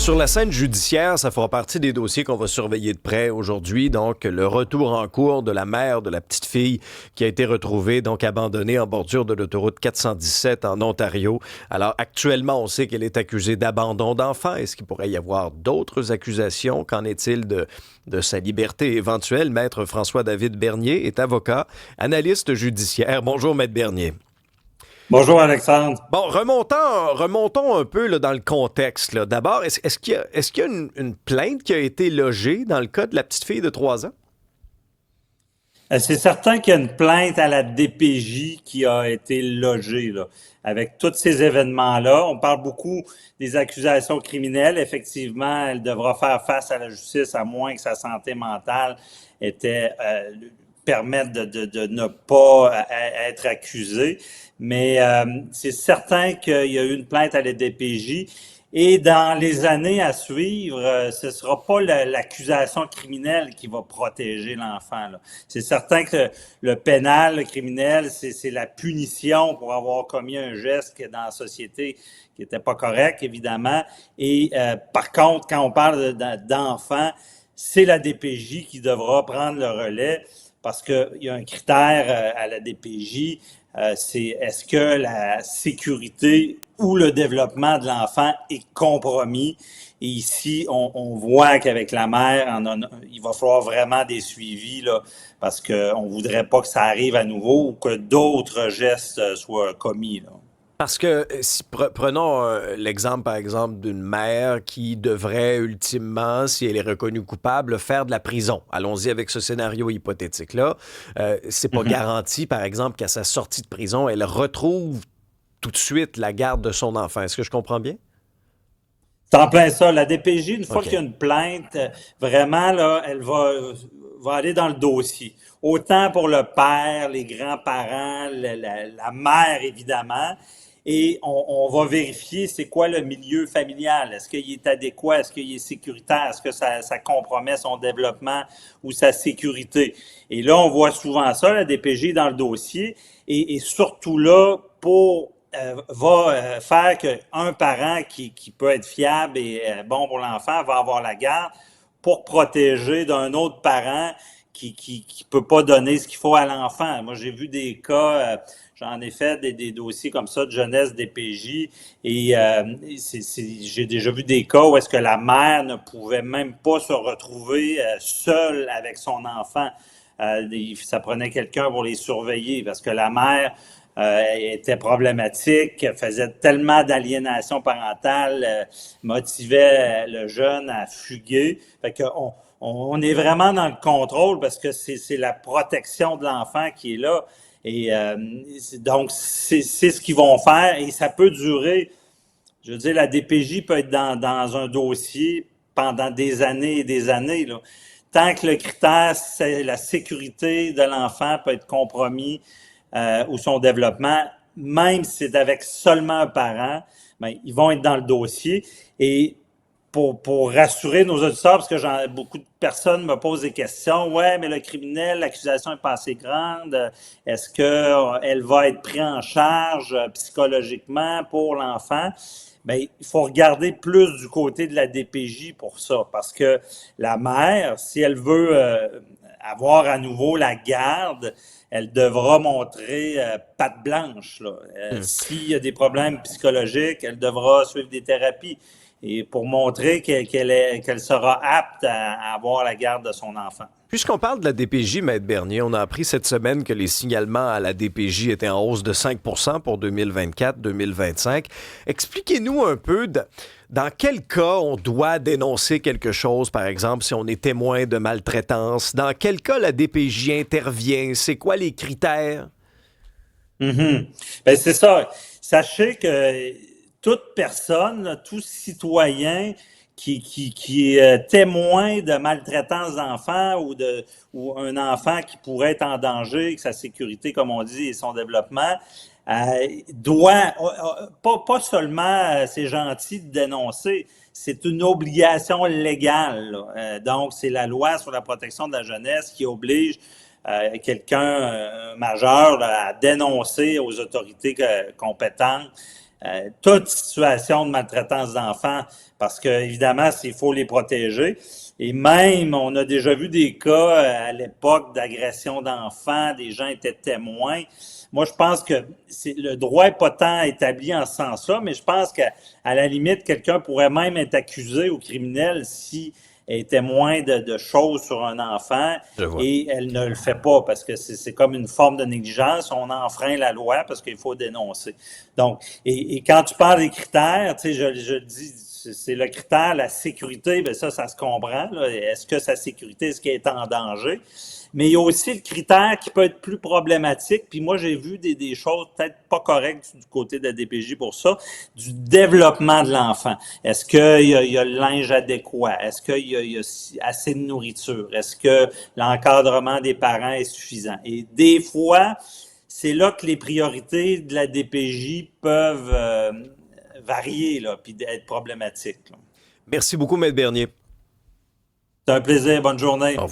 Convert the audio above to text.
Sur la scène judiciaire, ça fera partie des dossiers qu'on va surveiller de près aujourd'hui. Donc, le retour en cours de la mère de la petite fille qui a été retrouvée, donc abandonnée en bordure de l'autoroute 417 en Ontario. Alors, actuellement, on sait qu'elle est accusée d'abandon d'enfant. Est-ce qu'il pourrait y avoir d'autres accusations? Qu'en est-il de sa liberté éventuelle? Maître François-David Bernier est avocat, analyste judiciaire. Bonjour, Maître Bernier. Bonjour Alexandre. Bon, remontons un peu là, dans le contexte. Là. D'abord, est-ce qu'il y a une plainte qui a été logée dans le cas de la petite fille de 3 ans? C'est certain qu'il y a une plainte à la DPJ qui a été logée là. Avec tous ces événements-là. On parle beaucoup des accusations criminelles. Effectivement, elle devra faire face à la justice à moins que sa santé mentale était permette de ne pas être accusée. Mais c'est certain qu'il y a eu une plainte à la DPJ. Et dans les années à suivre, ce sera pas l'accusation criminelle qui va protéger l'enfant, là. C'est certain que le pénal, le criminel, c'est la punition pour avoir commis un geste qui, dans la société, qui était pas correct, évidemment. Et par contre, quand on parle d'enfants, c'est la DPJ qui devra prendre le relais parce qu'il y a un critère à la DPJ, c'est est-ce que la sécurité ou le développement de l'enfant est compromis. Et ici, on voit qu'avec la mère, il va falloir vraiment des suivis là, parce qu'on voudrait pas que ça arrive à nouveau ou que d'autres gestes soient commis, là. Parce que si prenons l'exemple, par exemple, d'une mère qui devrait ultimement, si elle est reconnue coupable, faire de la prison. Allons-y avec ce scénario hypothétique-là. C'est pas Mhm. garanti, par exemple, qu'à sa sortie de prison, elle retrouve tout de suite la garde de son enfant. Est-ce que je comprends bien? C'est en plein ça. La DPJ, une fois qu'il y a OK. une plainte, vraiment, là, elle va aller dans le dossier. Autant pour le père, les grands-parents, la mère, évidemment. Et on va vérifier c'est quoi le milieu familial. Est-ce qu'il est adéquat? Est-ce qu'il est sécuritaire? Est-ce que ça compromet son développement ou sa sécurité? Et là, on voit souvent ça, la DPJ dans le dossier. Et surtout là, va faire qu'un parent qui peut être fiable et bon pour l'enfant va avoir la garde pour protéger d'un autre parent qui peut pas donner ce qu'il faut à l'enfant. Moi, j'ai vu des cas, j'en ai fait des dossiers comme ça de jeunesse DPJ et j'ai déjà vu des cas où est-ce que la mère ne pouvait même pas se retrouver seule avec son enfant. Ça prenait quelqu'un pour les surveiller parce que la mère était problématique, faisait tellement d'aliénation parentale, motivait le jeune à fuguer. Fait que on est vraiment dans le contrôle parce que c'est la protection de l'enfant qui est là. Et donc, c'est ce qu'ils vont faire et ça peut durer. Je veux dire, la DPJ peut être dans un dossier pendant des années et des années, là. Tant que le critère, c'est la sécurité de l'enfant peut être compromis ou son développement, même si c'est avec seulement un parent, ben, ils vont être dans le dossier. Et pour rassurer nos auditeurs, parce que beaucoup de personnes me posent des questions. Ouais, mais le criminel, l'accusation est pas assez grande. Est-ce qu'elle va être prise en charge psychologiquement pour l'enfant? Ben, il faut regarder plus du côté de la DPJ pour ça, parce que la mère, si elle veut avoir à nouveau la garde, elle devra montrer patte blanche, là. Hmm. S'il y a des problèmes psychologiques, elle devra suivre des thérapies et pour montrer qu'elle sera apte à avoir la garde de son enfant. Puisqu'on parle de la DPJ, Maître Bernier, on a appris cette semaine que les signalements à la DPJ étaient en hausse de 5 pour 2024-2025. Expliquez-nous un peu dans quel cas on doit dénoncer quelque chose, par exemple, si on est témoin de maltraitance. Dans quel cas la DPJ intervient? C'est quoi les critères? Mhm. Ben, c'est ça. Sachez que toute personne, tout citoyen qui est témoin de maltraitance d'enfants ou un enfant qui pourrait être en danger, que sa sécurité, comme on dit, et son développement, doit, pas seulement c'est gentil de dénoncer, c'est une obligation légale, là. Donc, c'est la loi sur la protection de la jeunesse qui oblige quelqu'un majeur là, à dénoncer aux autorités compétentes toute situation de maltraitance d'enfants, parce que évidemment, il faut les protéger. Et même, on a déjà vu des cas à l'époque d'agression d'enfants, des gens étaient témoins. Moi, je pense que le droit n'est pas tant établi en ce sens-là, mais je pense qu'à la limite, quelqu'un pourrait même être accusé au criminel si elle est témoin de choses sur un enfant et elle ne le fait pas parce que c'est comme une forme de négligence. On enfreint la loi parce qu'il faut dénoncer. Donc, et quand tu parles des critères, tu sais, je le dis, c'est le critère, la sécurité, bien ça se comprend. Est-ce que sa sécurité, est-ce qu'elle est en danger? Mais il y a aussi le critère qui peut être plus problématique. Puis moi, j'ai vu des choses peut-être pas correctes du côté de la DPJ pour ça, du développement de l'enfant. Est-ce qu'il y a le linge adéquat? Est-ce qu'il y a assez de nourriture? Est-ce que l'encadrement des parents est suffisant? Et des fois, c'est là que les priorités de la DPJ peuvent varier, là, puis être problématiques, là. Merci beaucoup, Maître Bernier. C'est un plaisir. Bonne journée. Au revoir.